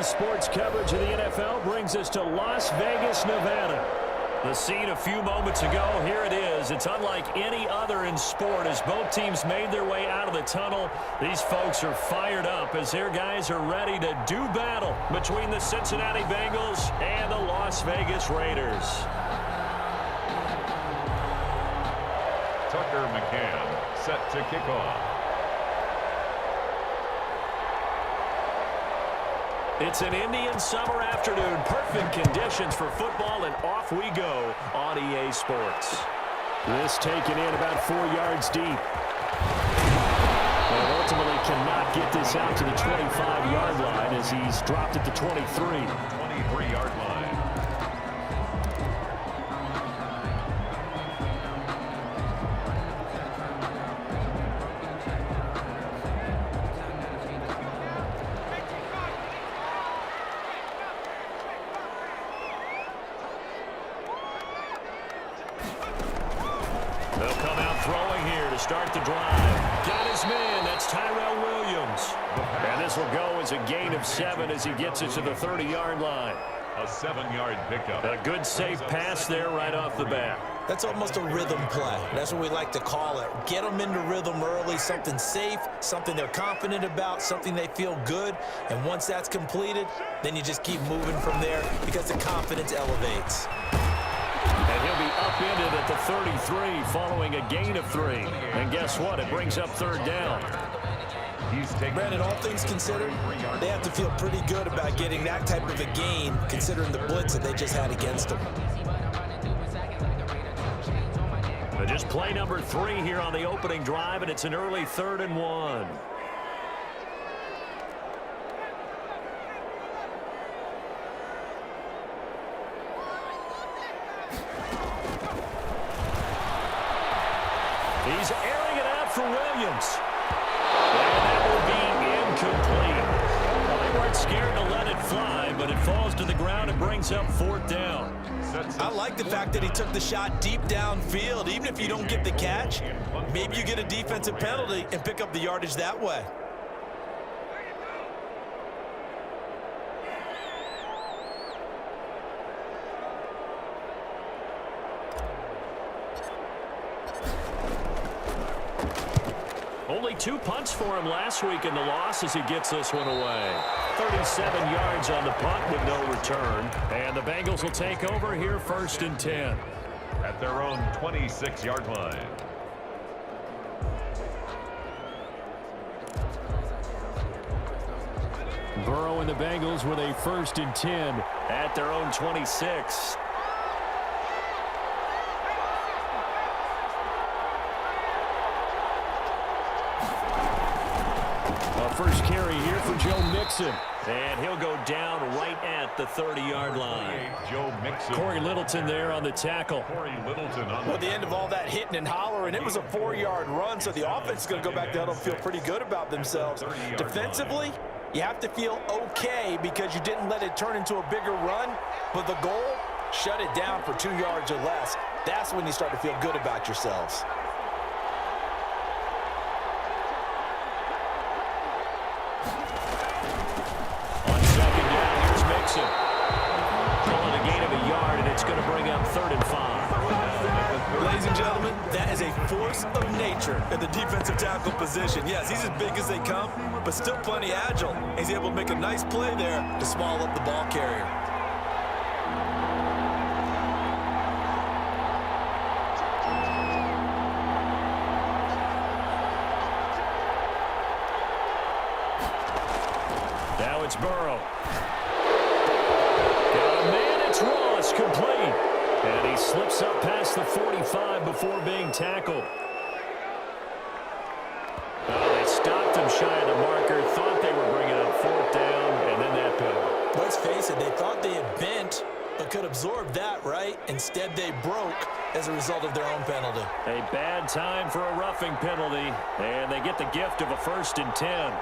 Daily sports coverage of the NFL brings us to Las Vegas, Nevada. The scene a few moments ago, here it is. It's unlike any other in sport as both teams made their way out of the tunnel. These folks are fired up as their guys are ready to do battle between the Cincinnati Bengals and the Las Vegas Raiders. Tucker McCann set to kick off. It's an Indian summer afternoon. Perfect conditions for football, and off we go on EA Sports. This taken in about 4 yards deep. And ultimately cannot get this out to the 25-yard line as he's dropped at the 23. 23-yard line. They'll come out throwing here to start the drive. Got his man. That's Tyrell Williams. And this will go as a gain of 7 as he gets it to the 30-yard line. A 7-yard pickup. A good safe pass there right off the bat. That's almost a rhythm play. That's what we like to call it. Get them into rhythm early, something safe, something they're confident about, something they feel good. And once that's completed, then you just keep moving from there because the confidence elevates. And he'll be upended at the 33 following a gain of 3. And guess what? It brings up third down. Brandon, all things considered, they have to feel pretty good about getting that type of a gain considering the blitz that they just had against them. But just play number 3 here on the opening drive, and it's an early 3rd and 1. He's airing it out for Williams. And that will be incomplete. Well, they weren't scared to let it fly, but it falls to the ground and brings up 4th down. I like the fact that he took the shot deep downfield. Even if you don't get the catch, maybe you get a defensive penalty and pick up the yardage that way. Only 2 punts for him last week in the loss as he gets this one away. 37 yards on the punt with no return. And the Bengals will take over here 1st and 10. At their own 26-yard line. Burrow and the Bengals with a 1st and 10 at their own 26. First carry here for Joe Mixon. And he'll go down right at the 30-yard line. Joe Mixon. Corey Littleton there on the tackle. Corey Littleton on Well, at the end of all that hitting and hollering, it was a 4-yard run, so the offense is going to go back down and feel pretty good about themselves. Defensively, you have to feel okay because you didn't let it turn into a bigger run, but the goal, shut it down for 2 yards or less. That's when you start to feel good about yourselves. Calling a gain of a yard, and it's going to bring up 3rd and 5. Ladies and gentlemen, that is a force of nature at the defensive tackle position. Yes, he's as big as they come, but still plenty agile. He's able to make a nice play there to small up the ball carrier. Now it's Burrow. Ross complete. And he slips up past the 45 before being tackled. They stopped him shy of the marker, thought they were bringing up 4th down, and then that penalty. Let's face it, they thought they had bent, but could absorb that, right? Instead, they broke as a result of their own penalty. A bad time for a roughing penalty, and they get the gift of a 1st and 10.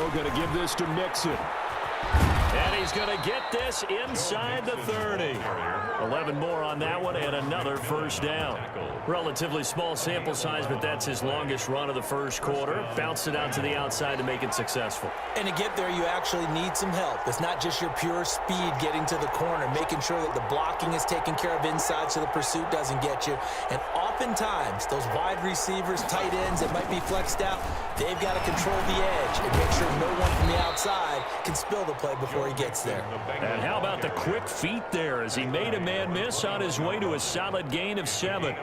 Buffalo going to give this to Mixon. And he's going to get this inside the 30. 11 more on that one and another first down. Relatively small sample size, but that's his longest run of the first quarter. Bounced it out to the outside to make it successful. And to get there, you actually need some help. It's not just your pure speed getting to the corner, making sure that the blocking is taken care of inside so the pursuit doesn't get you. And oftentimes, those wide receivers, tight ends that might be flexed out, they've got to control the edge and make sure no one from the outside can spill the play before he gets there. And how about the quick feet there as he made a man miss on his way to a solid gain of 7.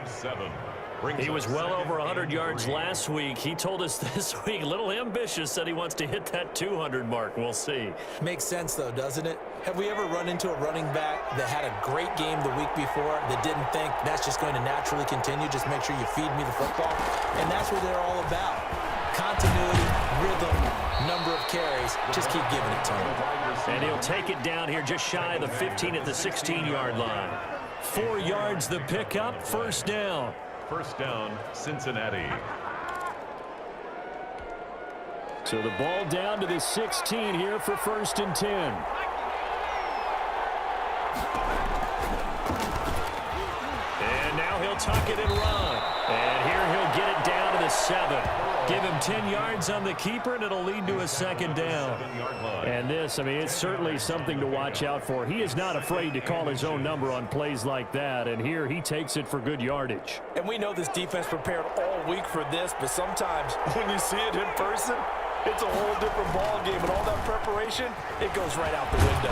He was well over 100 yards last week. He told us this week, a little ambitious, that he wants to hit that 200 mark. We'll see. Makes sense, though, doesn't it? Have we ever run into a running back that had a great game the week before that didn't think that's just going to naturally continue? Just make sure you feed me the football. And that's what they're all about. Continuity, rhythm, number of carries. Just keep giving it to him. And he'll take it down here just shy of the 15 at the 16-yard line. 4 yards the pickup, first down. First down, Cincinnati. So the ball down to the 16 here for 1st and 10. And now he'll tuck it and run. And here he'll get it down to the 7. Give him 10 yards on the keeper, and it'll lead to a second down. And this, I mean, it's certainly something to watch out for. He is not afraid to call his own number on plays like that, and here he takes it for good yardage. And we know this defense prepared all week for this, but sometimes when you see it in person, it's a whole different ball game, and all that preparation, it goes right out the window.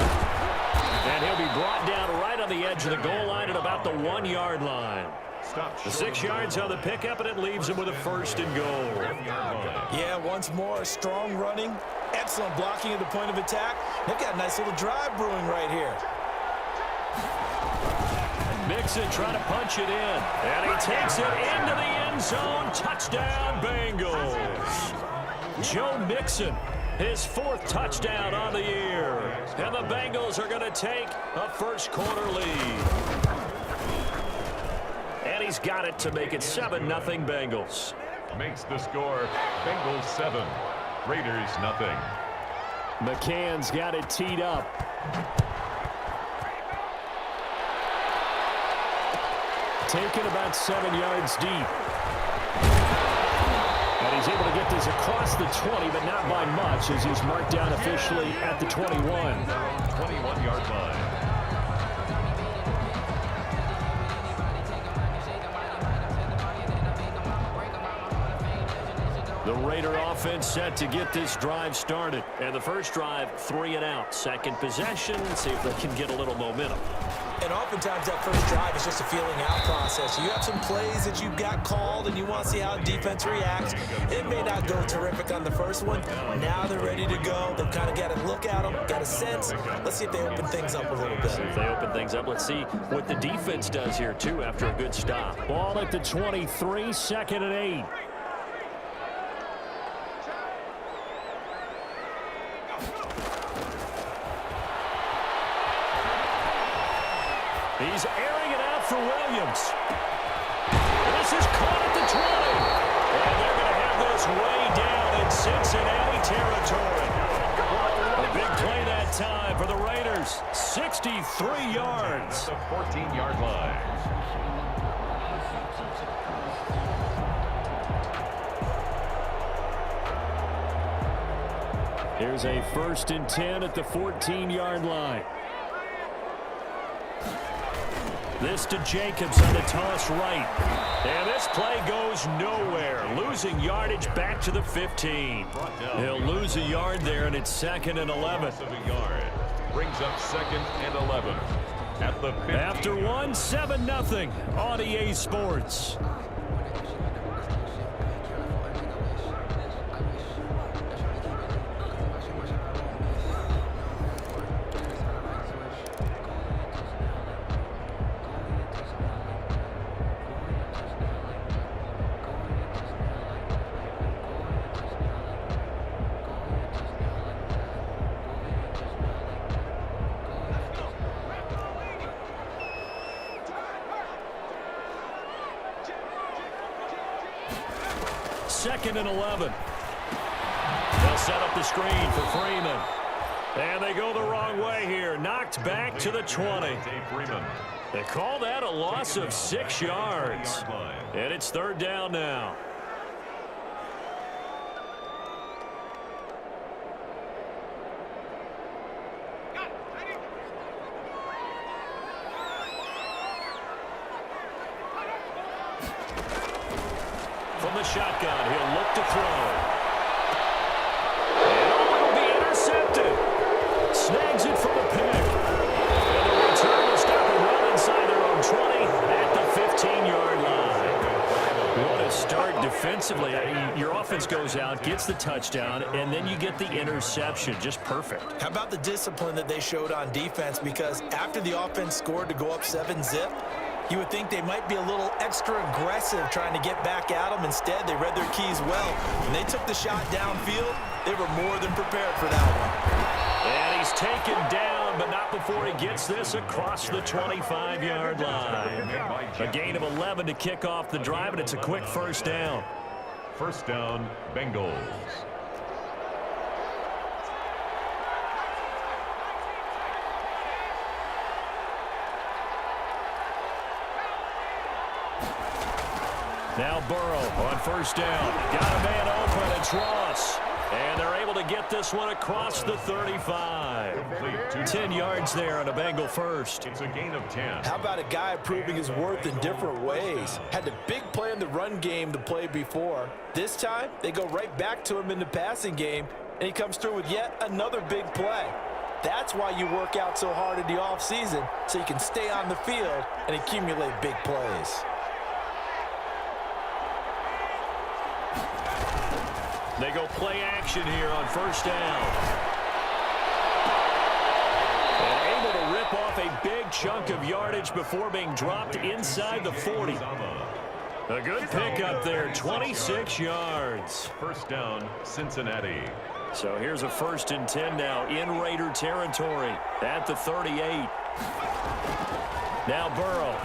And he'll be brought down right on the edge of the goal line at about the 1-yard line. The 6 yards on the pickup, and it leaves him with a 1st and goal. Yeah, once more, strong running, excellent blocking at the point of attack. They've got a nice little drive brewing right here. Mixon trying to punch it in, and he takes it into the end zone. Touchdown, Bengals. Joe Mixon, his 4th touchdown on the year. And the Bengals are going to take a first-quarter lead. And he's got it to make it 7-0 Bengals. Makes the score Bengals 7, Raiders nothing. McCann's got it teed up. Taken about 7 yards deep. And he's able to get this across the 20, but not by much, as he's marked down officially at the 21. 21-yard line. The Raider offense set to get this drive started. And the first drive, 3 and out. Second possession, see if they can get a little momentum. And oftentimes that first drive is just a feeling out process. You have some plays that you've got called and you want to see how defense reacts. It may not go terrific on the first one. Now they're ready to go. They've kind of got to look at them, got a sense. Let's see if they open things up a little bit. See if they open things up. Let's see what the defense does here, too, after a good stop. Ball at the 23, 2nd and 8. He's airing it out for Williams. This is caught at the 20. And they're going to have this way down in Cincinnati territory. A big play that time for the Raiders. 63 yards. The 14-yard line. Here's a 1st and 10 at the 14-yard line. This to Jacobs on the toss right. And this play goes nowhere. Losing yardage back to the 15. He'll lose a yard there, and it's 2nd and 11. Brings up 2nd and 11. At the 15. After one, 7-0 on EA Sports. Second and 11. They'll They'll set up the screen for Freeman. And they go the wrong way here. Knocked back to the 20. They call that a loss of 6 yards. And it's 3rd down now. From the shotgun, he'll look to throw. And it'll be intercepted. Snags it from the pick. And the return will stop a run inside their own 20 at the 15-yard line. What a start defensively. Your offense goes out, gets the touchdown, and then you get the interception. Just perfect. How about the discipline that they showed on defense? Because after the offense scored to go up 7-zip, you would think they might be a little extra aggressive trying to get back at them. Instead, they read their keys well. When they took the shot downfield, they were more than prepared for that one. And he's taken down, but not before he gets this across the 25-yard line. A gain of 11 to kick off the drive, and it's a quick 1st down. 1st down, Bengals. Now Burrow on 1st down. Got a man open. It's Ross. And they're able to get this one across the 35. 10 yards there on a Bengal first. It's a gain of 10. How about a guy proving his worth in different ways? Had a big play in the run game to play before. This time, they go right back to him in the passing game, and he comes through with yet another big play. That's why you work out so hard in the offseason, so you can stay on the field and accumulate big plays. They go play action here on 1st down. And able to rip off a big chunk of yardage before being dropped inside the 40. A good pickup there, 26 yards. 1st down, Cincinnati. So here's a 1st and 10 now in Raider territory at the 38. Now Burrow.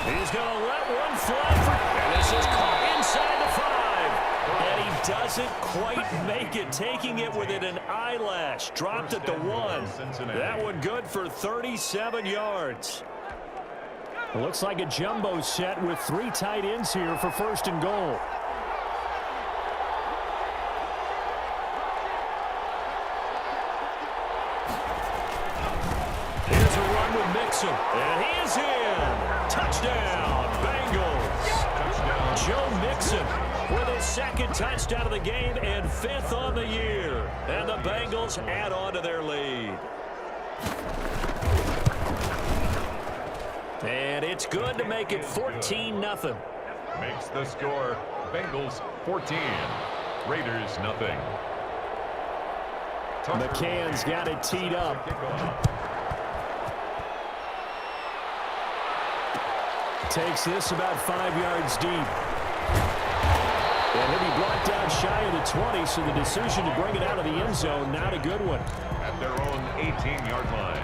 He's going to let one fly for, and this is caught inside the 5. And he doesn't quite make it, taking it within an eyelash. Dropped at the 1. That one good for 37 yards. It looks like a jumbo set with 3 tight ends here for 1st and goal. Here's a run with Mixon. And he is in. Touchdown, Bengals. Touchdown. Joe Mixon with his 2nd touchdown of the game and 5th on the year. And the Bengals add on to their lead. And it's good to make it 14-0. Makes the score Bengals 14, Raiders nothing. McCann's got it teed up. Takes this about 5 yards deep. And he'll be brought down shy of the 20, so the decision to bring it out of the end zone, not a good one. At their own 18-yard line.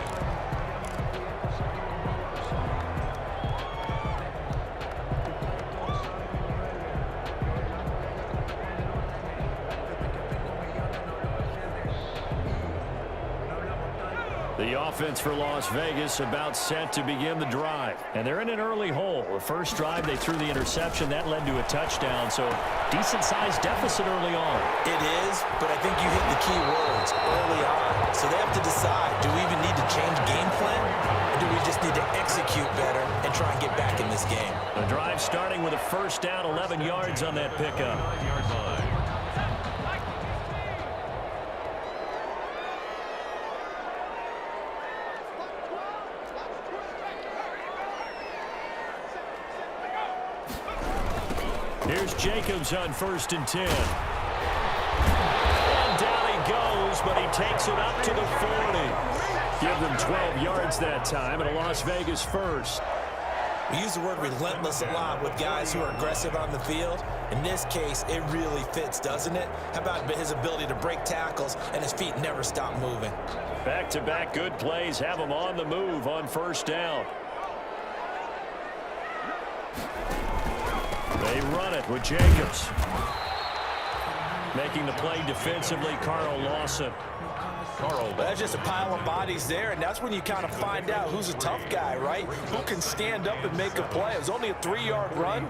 The offense for Las Vegas about set to begin the drive. And they're in an early hole. The first drive, they threw the interception. That led to a touchdown, so decent-sized deficit early on. It is, but I think you hit the key words early on. So they have to decide, do we even need to change game plan? Or do we just need to execute better and try and get back in this game? The drive starting with a 1st down, 11 yards on that pickup. 9-yard line. Here's Jacobs on 1st and 10. And down he goes, but he takes it up to the 40. Give them 12 yards that time, and a Las Vegas first. We use the word relentless a lot with guys who are aggressive on the field. In this case, it really fits, doesn't it? How about his ability to break tackles and his feet never stop moving? Back-to-back good plays have him on the move on 1st down. They run it with Jacobs. Making the play defensively, Carl Lawson. That's just a pile of bodies there, and that's when you kind of find out who's a tough guy, right? Who can stand up and make a play. It was only a 3-yard run,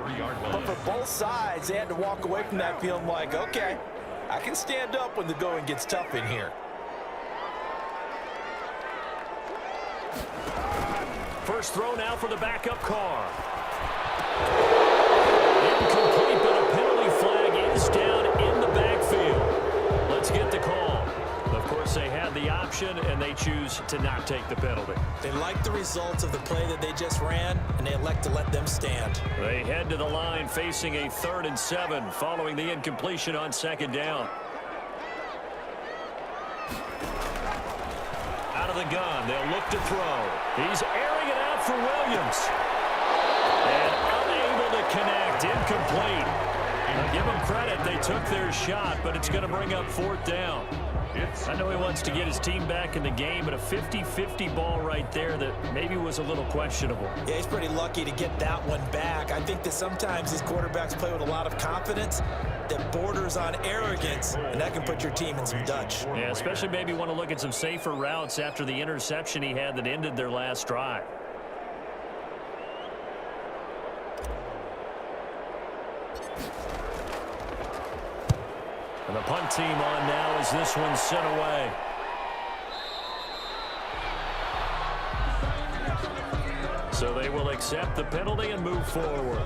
but for both sides, they had to walk away from that feeling like, okay, I can stand up when the going gets tough in here. First throw now for the backup Carr. Incomplete, but a penalty flag is down in the backfield. Let's get the call. Of course, they had the option, and they choose to not take the penalty. They like the results of the play that they just ran, and they elect to let them stand. They head to the line facing a 3rd and 7 following the incompletion on 2nd down. Out of the gun, they'll look to throw. He's airing it out for Williams. And unable to connect, incomplete. Now give them credit, they took their shot, but it's going to bring up 4th down. I know he wants to get his team back in the game, but a 50-50 ball right there that maybe was a little questionable. Yeah, he's pretty lucky to get that one back. I think that sometimes these quarterbacks play with a lot of confidence that borders on arrogance, and that can put your team in some Dutch. Yeah, especially maybe want to look at some safer routes after the interception he had that ended their last drive. And the punt team on now as this one's sent away. So they will accept the penalty and move forward.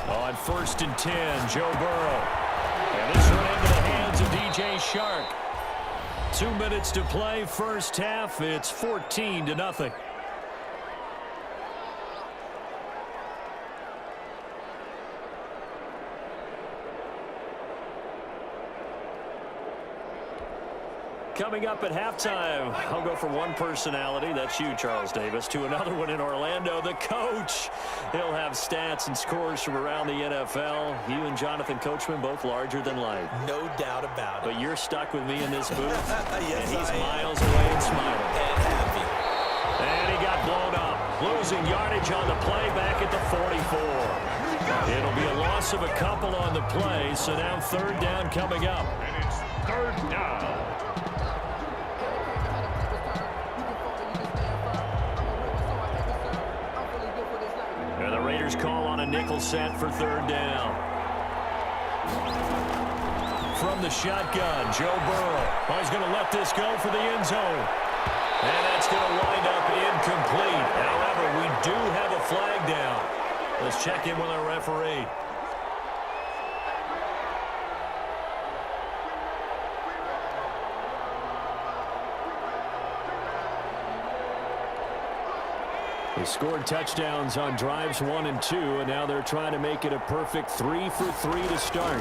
On 1st and 10, Joe Burrow. And this one into the hands of DJ Shark. 2 minutes to play, first half. It's 14-0. Coming up at halftime, I'll go from one personality, that's you, Charles Davis, to another one in Orlando, the coach. He'll have stats and scores from around the NFL. You and Jonathan Coachman both larger than life. No doubt about it. But you're stuck with me in this booth, yes, and he's miles away and smiling. And happy. And he got blown up, losing yardage on the play back at the 44. It'll be a loss of a couple on the play, so now 3rd down coming up. And it's 3rd down. And the Raiders call on a nickel set for 3rd down. From the shotgun, Joe Burrow. Oh, he's going to let this go for the end zone. And that's going to wind up incomplete. However, we do have a flag down. Let's check in with our referee. They scored touchdowns on drives 1 and 2, and now they're trying to make it a perfect 3 for 3 to start.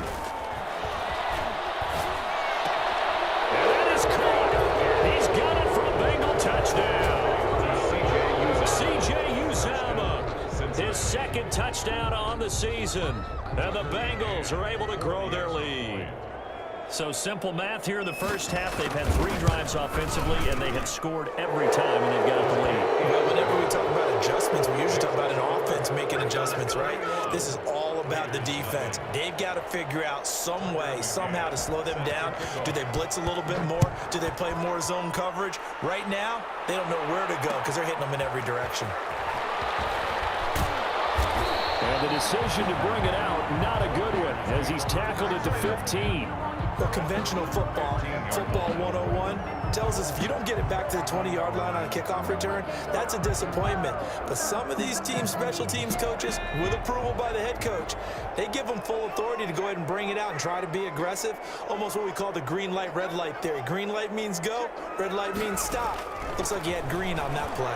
And that is caught. He's got it for a Bengal touchdown. C.J. Uzomah, his 2nd touchdown on the season. And the Bengals are able to grow their lead. So simple math here in the first half. They've had 3 drives offensively, and they have scored every time, and they've got the lead. Well, whenever we talk about adjustments, we usually talk about an offense making adjustments, right? This is all about the defense. They've got to figure out some way, somehow to slow them down. Do they blitz a little bit more? Do they play more zone coverage? Right now, they don't know where to go because they're hitting them in every direction. And the decision to bring it out, not a good one, as he's tackled at the 15. Well, conventional football 101, tells us if you don't get it back to the 20-yard line on a kickoff return, that's a disappointment. But some of these teams, special teams coaches, with approval by the head coach, they give them full authority to go ahead and bring it out and try to be aggressive, almost what we call the green light, red light theory. Green light means go, red light means stop. Looks like he had green on that play.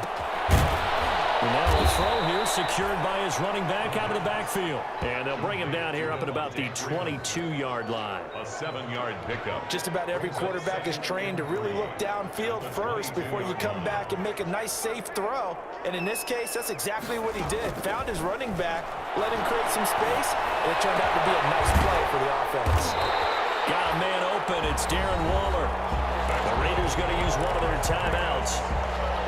And now a throw here secured by his running back out of the backfield. And they'll bring him down here up at about the 22-yard line. A 7-yard pickup. Just about every quarterback is trained to really look downfield first before you come back and make a nice, safe throw. And in this case, that's exactly what he did. Found his running back, let him create some space, and it turned out to be a nice play for the offense. Got a man open. It's Darren Waller. The Raiders going to use one of their timeouts,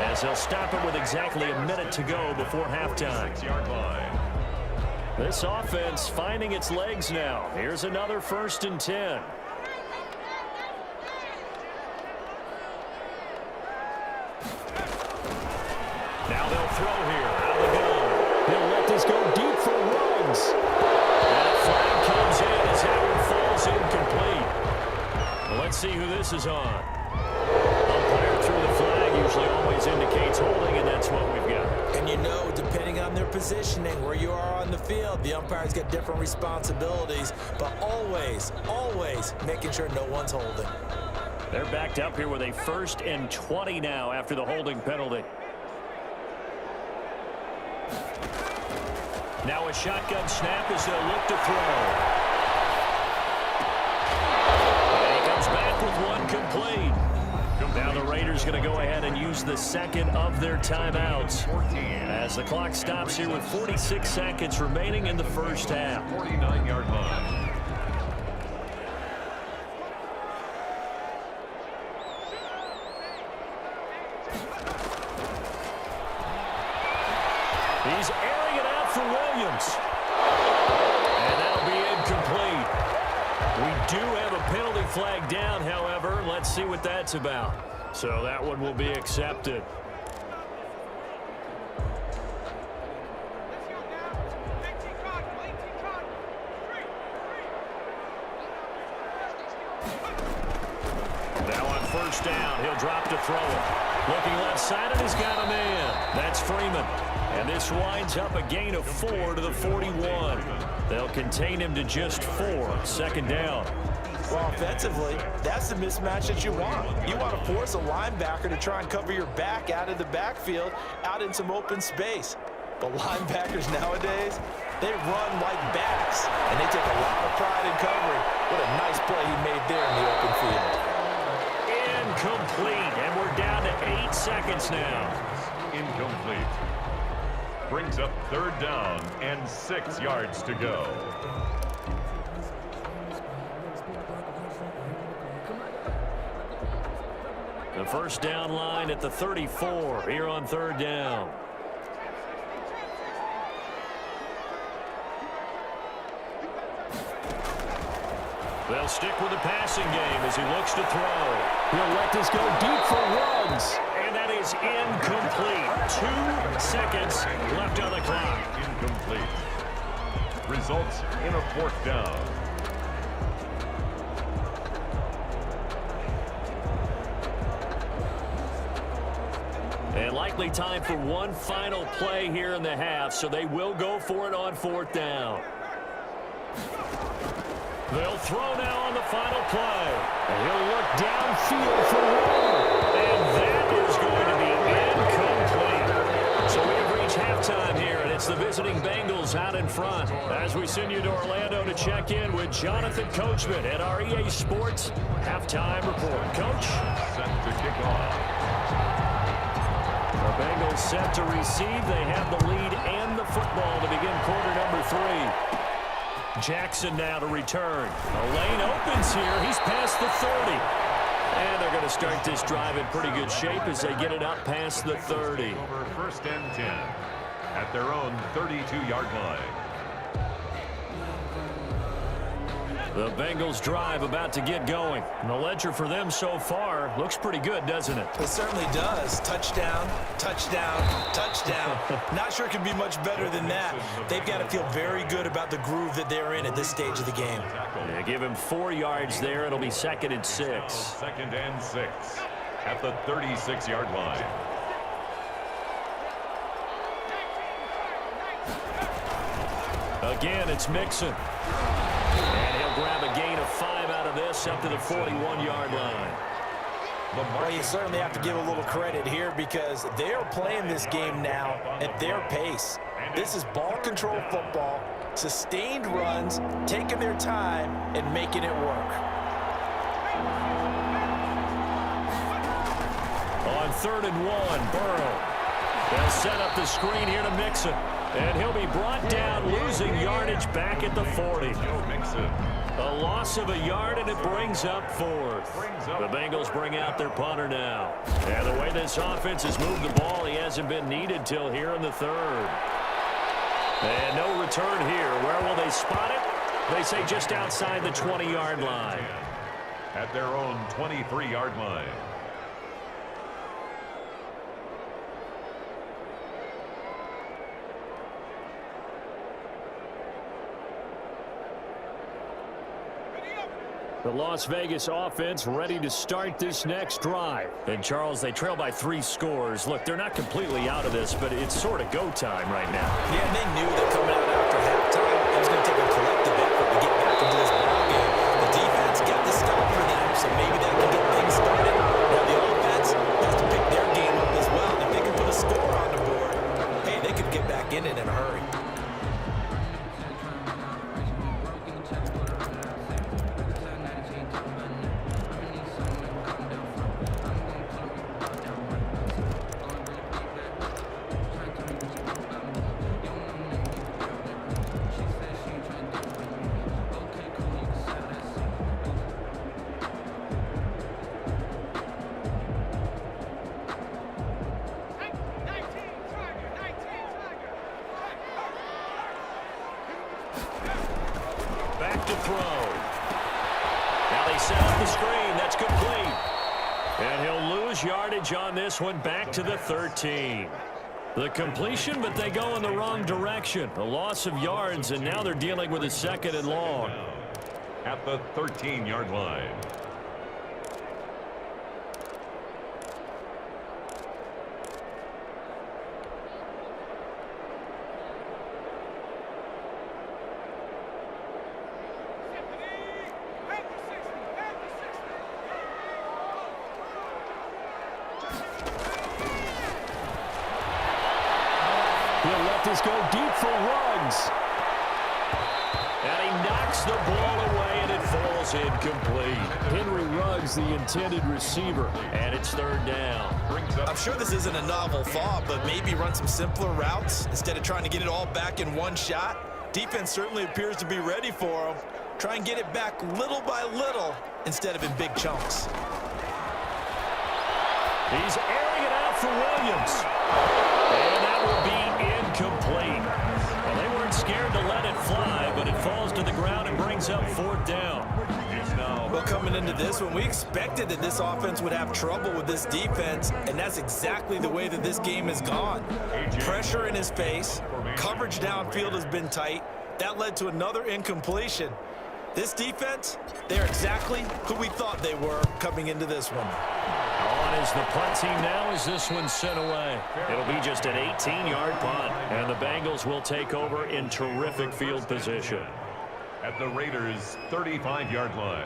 as they'll stop it with exactly a minute to go before halftime. 6-yard line. This offense finding its legs now. Here's another 1st and 10. Now they'll throw here out of the gun. He'll let this go deep for runs. And a flag comes in as that one falls incomplete. Well, let's see who this is on. Umpire threw the flag, usually always indicates holding, and that's what we've got. And you know, depending on their positioning, where you are on the field, the umpires get different responsibilities, but always, always making sure no one's holding. They're backed up here with a 1st and 20 now after the holding penalty. Now a shotgun snap as they'll look to throw. And he comes back with one complete. Now the Raiders going to go ahead and use the 2nd of their timeouts as the clock stops here with 46 seconds remaining in the first half. 49-yard line. He's airing it out for Williams. And that'll be incomplete. We do have a penalty flag down, however. Let's see what that's about. So that one will be accepted. Now on 1st down, he'll drop to throw it. Looking left side, and he's got a man. That's Freeman. And this winds up a gain of 4 to the 41. They'll contain him to just 4. 2nd down. Well, offensively, that's the mismatch that you want. You want to force a linebacker to try and cover your back out of the backfield, out in some open space. But linebackers nowadays, they run like backs, and they take a lot of pride in covering. What a nice play he made there in the open field. Incomplete, and we're down to 8 seconds now. Incomplete. Brings up 3rd down and 6 yards to go. The 1st down line at the 34 here on 3rd down. They'll stick with the passing game as he looks to throw. He'll let this go deep for runs. And that is incomplete. 2 seconds left on the clock. Incomplete. Results in a 4th down. And likely time for one final play here in the half, so they will go for it on 4th down. They'll throw now on the final play. And he'll look downfield for one. And that is going to be incomplete. So we have reached halftime here, and it's the visiting Bengals out in front. As we send you to Orlando to check in with Jonathan Coachman at our EA Sports Halftime Report. Coach? Set to kick off. The Bengals set to receive. They have the lead and the football to begin quarter number 3. Jackson now to return. A lane opens here. He's past the 30. And they're going to start this drive in pretty good shape as they get it up past the 30. Over 1st and 10 at their own 32-yard line. The Bengals drive about to get going. And the ledger for them so far looks pretty good, doesn't it? It certainly does. Touchdown, touchdown, touchdown. Not sure it can be much better than that. They've got to feel very good about the groove that they're in at this stage of the game. Yeah, give him 4 yards there. It'll be 2nd and 6. 2nd and 6 at the 36-yard line. Again, it's Mixon. And he'll grab a gain of 5 out of this up to the 41-yard line. Well, you certainly have to give a little credit here because they're playing this game now at their pace. This is ball control football, sustained runs, taking their time, and making it work. On 3rd and 1, Burrow. They'll set up the screen here to Mixon. And he'll be brought down, losing yardage back at the 40. A loss of a yard, and it brings up 4th. The Bengals bring out their punter now. And the way this offense has moved the ball, he hasn't been needed till here in the 3rd. And no return here. Where will they spot it? They say just outside the 20-yard line. At their own 23-yard line. The Las Vegas offense ready to start this next drive. And, Charles, they trail by 3 scores. Look, they're not completely out of this, but it's sort of go time right now. Yeah, and they knew that coming out after halftime, it was going to take a collective effort to get back into this ballgame. The defense got the stop for them, so maybe they can get things started. Now the offense has to pick their game up as well. If they can put a score on the board, hey, they could get back in it in a hurry. Back to throw. Now they set up the screen. That's complete. And he'll lose yardage on this one back to the 13. The completion, but they go in the wrong direction. A loss of yards, and now they're dealing with a 2nd and long. At the 13-yard line. He'll let this go deep for Ruggs. And he knocks the ball away, and it falls incomplete. Henry Ruggs, the intended receiver, and it's 3rd down. I'm sure this isn't a novel thought, but maybe run some simpler routes instead of trying to get it all back in one shot. Defense certainly appears to be ready for him. Try and get it back little by little instead of in big chunks. He's airing it out for Williams. And that will be incomplete. Well, they weren't scared to let it fly, but it falls to the ground and brings up 4th down. Well, coming into this one, we expected that this offense would have trouble with this defense, and that's exactly the way that this game has gone. Pressure in his face, coverage downfield has been tight. That led to another incompletion. This defense, they're exactly who we thought they were coming into this one. On is the punt team now as this one's sent away. It'll be just an 18-yard punt, and the Bengals will take over in terrific field position. At the Raiders' 35-yard line.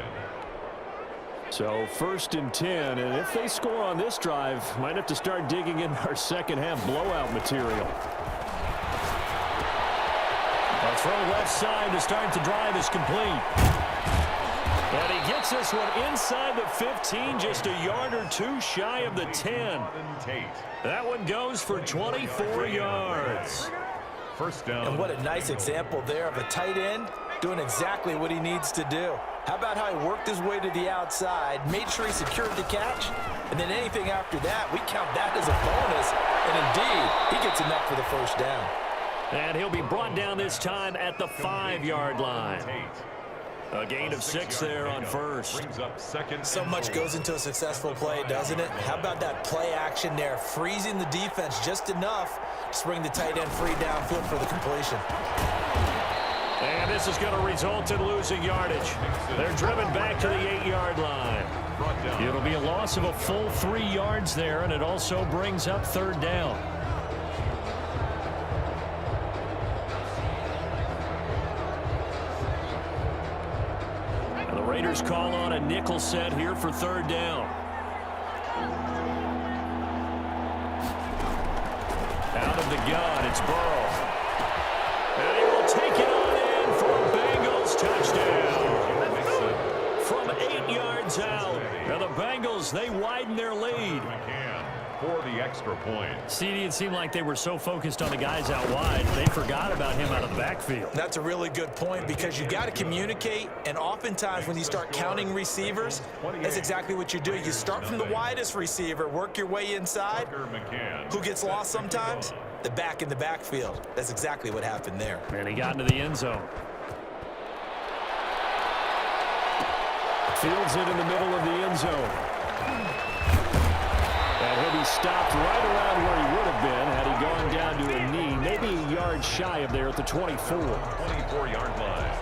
So 1st and 10, and if they score on this drive, might have to start digging in our second-half blowout material. A throw left side to start the drive is complete. And he gets this one inside the 15, just a yard or 2 shy of the 10. That one goes for 24 yards. 1st down. And what a nice example there of a tight end doing exactly what he needs to do. How about how he worked his way to the outside, made sure he secured the catch, and then anything after that, we count that as a bonus. And indeed, he gets enough for the 1st down. And he'll be brought down this time at the 5-yard line. A gain of 6 there on 1st. So much goes into a successful play, doesn't it? How about that play action there, freezing the defense just enough to bring the tight end free downfield for the completion. And this is going to result in losing yardage. They're driven back to the 8-yard line. It'll be a loss of a full 3 yards there, and it also brings up 3rd down. And the Raiders call on a nickel set here for 3rd down. Out of the gun, it's Burrow. And he will take it on in for a Bengals touchdown. From 8 yards out. And the Bengals, they widen their lead. For the extra point. CD, it seemed like they were so focused on the guys out wide, they forgot about him out of the backfield. That's a really good point because you got to communicate, and oftentimes when you start counting receivers, that's exactly what you do. You start from the widest receiver, work your way inside. Who gets lost sometimes? The back in the backfield. That's exactly what happened there. And he got into the end zone. Fields it in the middle of the end zone. And he'll be stopped right around where he would have been had he gone down to a knee, maybe a yard shy of there at the 24. 24-yard line.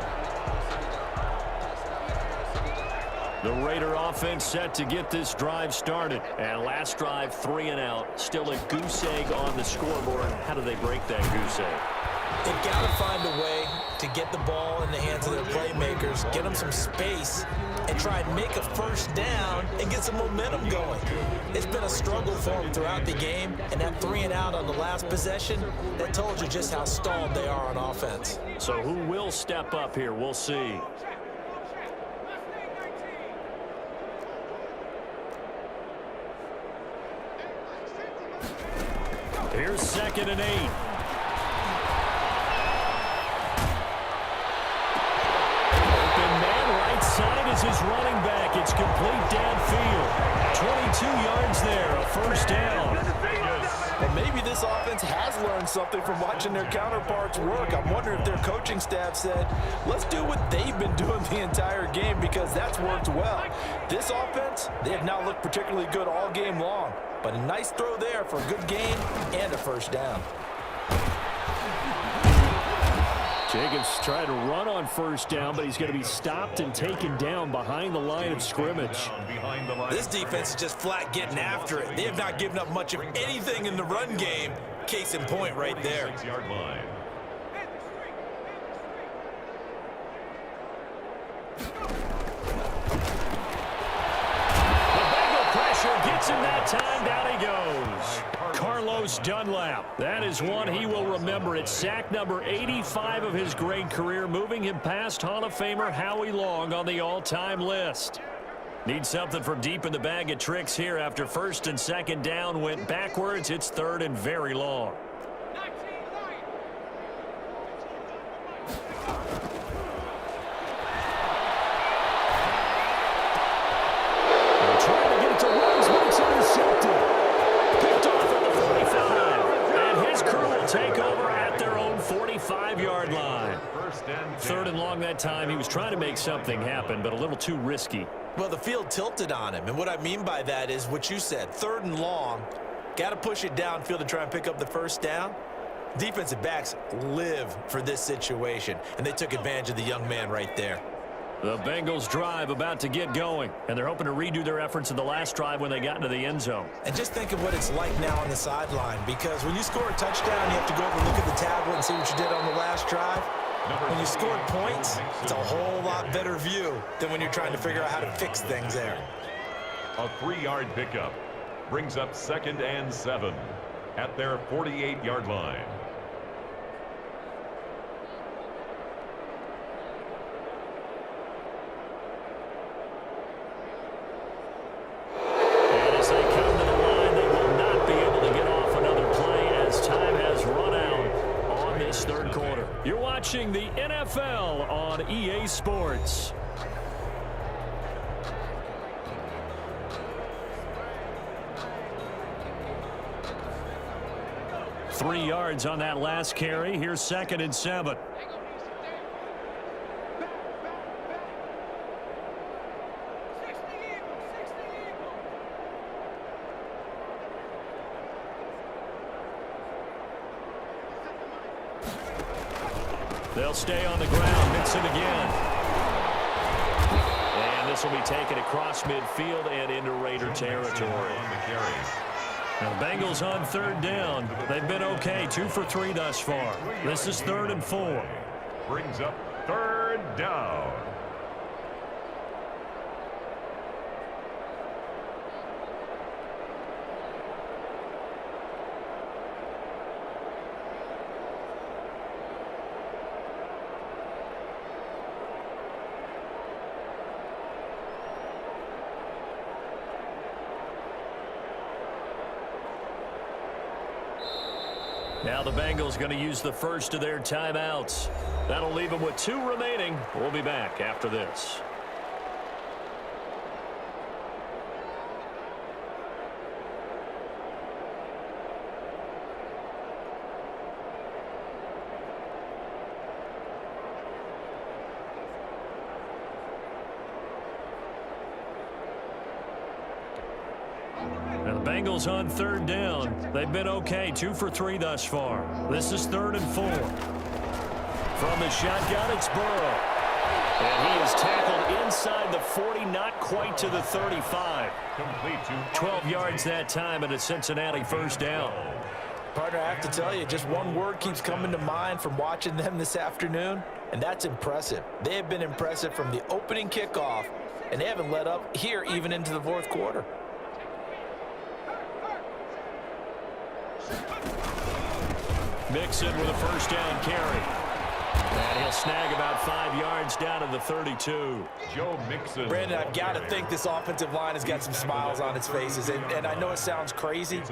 The Raider offense set to get this drive started. And last drive, 3 and out. Still a goose egg on the scoreboard. How do they break that goose egg? They've got to find a way to get the ball in the hands of their playmakers, get them some space, and try and make a first down and get some momentum going. It's been a struggle for them throughout the game, and that 3 and out on the last possession, that told you just how stalled they are on offense. So who will step up here? We'll see. Here's 2nd and 8. Side is his running back. It's complete downfield. 22 yards there, a first down. Well, maybe this offense has learned something from watching their counterparts work. I'm wondering if their coaching staff said, let's do what they've been doing the entire game because that's worked well. This offense, they have not looked particularly good all game long. But a nice throw there for a good gain and a first down. Jacobs trying to run on first down, but he's going to be stopped and taken down behind the line of scrimmage. This defense is just flat getting after it. They have not given up much of anything in the run game. Case in point right there. 6-yard line. The Bengal pressure gets him that time. Down he goes. Carlos Dunlap. That is one he will remember. It's sack number 85 of his great career, moving him past Hall of Famer Howie Long on the all-time list. Need something from deep in the bag of tricks here after 1st and 2nd down went backwards. It's 3rd and very long. They're trying to get it to Rose, but it's intercepted. Picked off at the 45. And his crew will take over at their own 45-yard line. 3rd and long that time. He was trying to make something happen, but a little too risky. Well, the field tilted on him, and what I mean by that is what you said. 3rd and long, got to push it downfield to try and pick up the first down. Defensive backs live for this situation, and they took advantage of the young man right there. The Bengals drive about to get going, and they're hoping to redo their efforts in the last drive when they got into the end zone. And just think of what it's like now on the sideline, because when you score a touchdown, you have to go over and look at the tablet and see what you did on the last drive. When you scored points, it's a whole lot better view than when you're trying to figure out how to fix things there. A 3-yard pickup brings up 2nd and 7 at their 48-yard line. And as they come to the line, they will not be able to get off another play as time has run out on this 3rd quarter. You're watching the NFL on EA Sports. Three yards on that last carry. Here's 2nd and 7. They'll stay on the ground. Mix it again. And this will be taken across midfield and into Raider territory. Now, the Bengals on 3rd down. They've been okay. 2 for 3 thus far. This is 3rd and 4. Brings up 3rd down. Now the Bengals going to use the first of their timeouts. That'll leave them with 2 remaining. We'll be back after this. Bengals on 3rd down. They've been okay, 2 for 3 thus far. This is 3rd and 4. From the shotgun, it's Burrow. And he is tackled inside the 40, not quite to the 35. Complete to 12 yards that time, and a Cincinnati 1st down. Partner, I have to tell you, just one word keeps coming to mind from watching them this afternoon, and that's impressive. They have been impressive from the opening kickoff, and they haven't let up here even into the 4th quarter. Mixon with a 1st down carry. And he'll snag about 5 yards down to the 32. Joe Mixon. Brandon, I've got to think this offensive line has got some smiles on its faces. And I know it sounds crazy,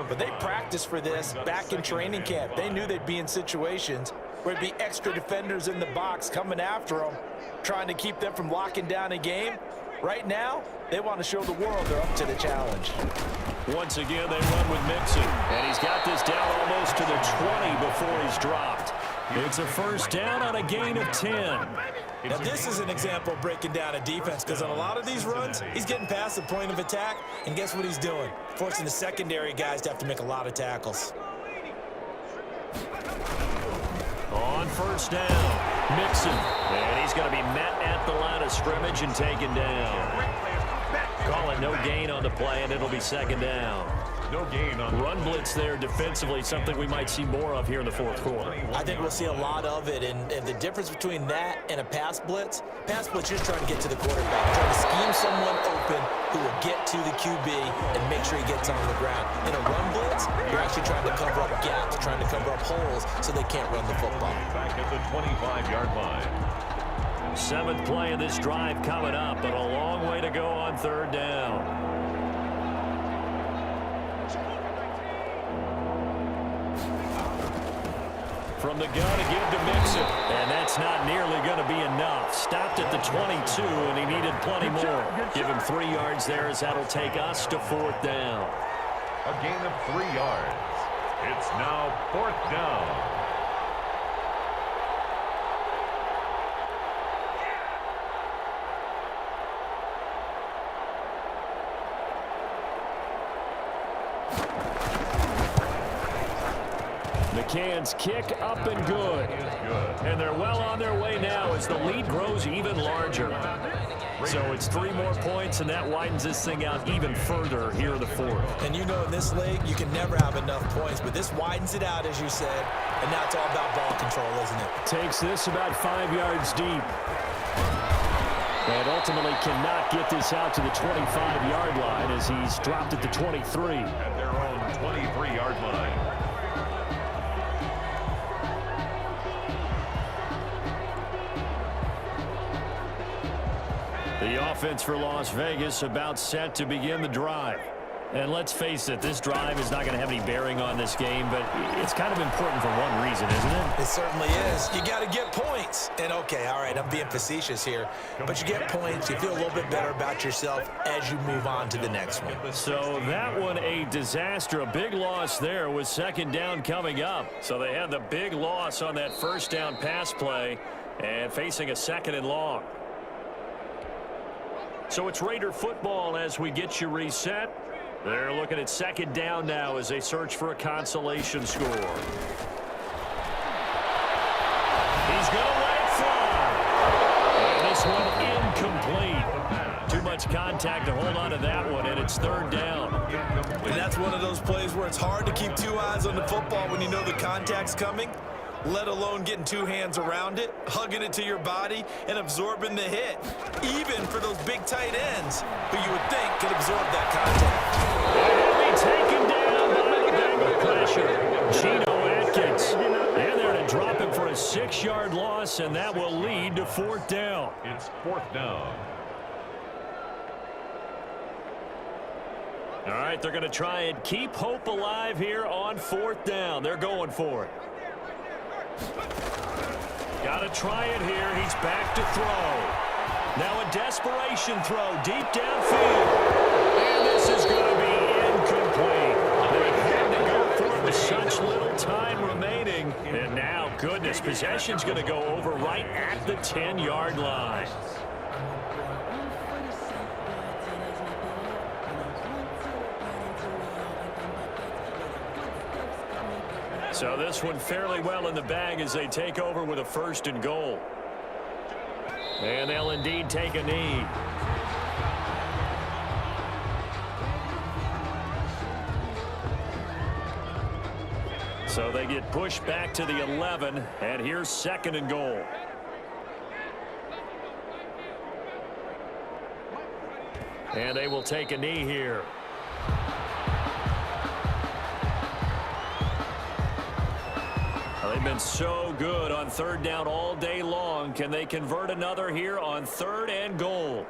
but they practiced for this back in training camp. They knew they'd be in situations where it'd be extra defenders in the box coming after them, trying to keep them from locking down a game. Right now, they want to show the world they're up to the challenge. Once again, they run with Mixon. And he's got this down almost to the 20 before he's dropped. It's a 1st down on a gain of 10. Now, this is an example of breaking down a defense, because on a lot of these runs, he's getting past the point of attack, and guess what he's doing? Forcing the secondary guys to have to make a lot of tackles. On 1st down, Mixon. And he's going to be met at the line of scrimmage and taken down. Call it no gain on the play, and it'll be 2nd down. No gain on run blitz there defensively, something we might see more of here in the 4th quarter. I think we'll see a lot of it, and the difference between that and a pass blitz, you're just trying to get to the quarterback, trying to scheme someone open who will get to the QB and make sure he gets on the ground. In a run blitz, you're actually trying to cover up gaps, trying to cover up holes so they can't run the football. Back at the 25-yard line. 7th play of this drive coming up, but a long way to go on 3rd down. From the gun to give to Mixon. And that's not nearly going to be enough. Stopped at the 22, and he needed plenty more. Give him 3 yards there, as that'll take us to 4th down. A gain of 3 yards. It's now 4th down. McCann's kick up and good. And they're well on their way now as the lead grows even larger. So it's 3 more points, and that widens this thing out even further here in the 4th. And you know, in this league, you can never have enough points, but this widens it out, as you said, and now it's all about ball control, isn't it? Takes this about 5 yards deep. And ultimately cannot get this out to the 25-yard line as he's dropped at the 23. At their own 23-yard line. The offense for Las Vegas about set to begin the drive. And let's face it, this drive is not going to have any bearing on this game, but it's kind of important for one reason, isn't it? It certainly is. You got to get points. And okay, all right, I'm being facetious here, but you get points, you feel a little bit better about yourself as you move on to the next one. So that one a disaster, a big loss there with 2nd down coming up. So they had the big loss on that 1st down pass play and facing a 2nd and long. So it's Raider football as we get you reset. They're looking at 2nd down now as they search for a consolation score. He's going to let it fly. And this one incomplete. Too much contact to hold on to that one, and it's 3rd down. And that's one of those plays where it's hard to keep 2 eyes on the football when you know the contact's coming, let alone getting 2 hands around it, hugging it to your body, and absorbing the hit. Even for those big tight ends who you would think could absorb that contact. And he'll be taken down by the Bengal pressure. Geno Atkins. And they're to drop him for a 6-yard loss, and that will lead to 4th down. It's 4th down. All right, they're going to try and keep hope alive here on 4th down. They're going for it. Got to try it here. He's back to throw. Now a desperation throw deep downfield. And this is going to be incomplete. They had to go for it with such little time remaining. And now, goodness, possession's going to go over right at the 10-yard line. So this one fairly well in the bag as they take over with a 1st and goal. And they'll indeed take a knee. So they get pushed back to the 11, and here's 2nd and goal. And they will take a knee here. They've been so good on 3rd down all day long. Can they convert another here on 3rd and goal?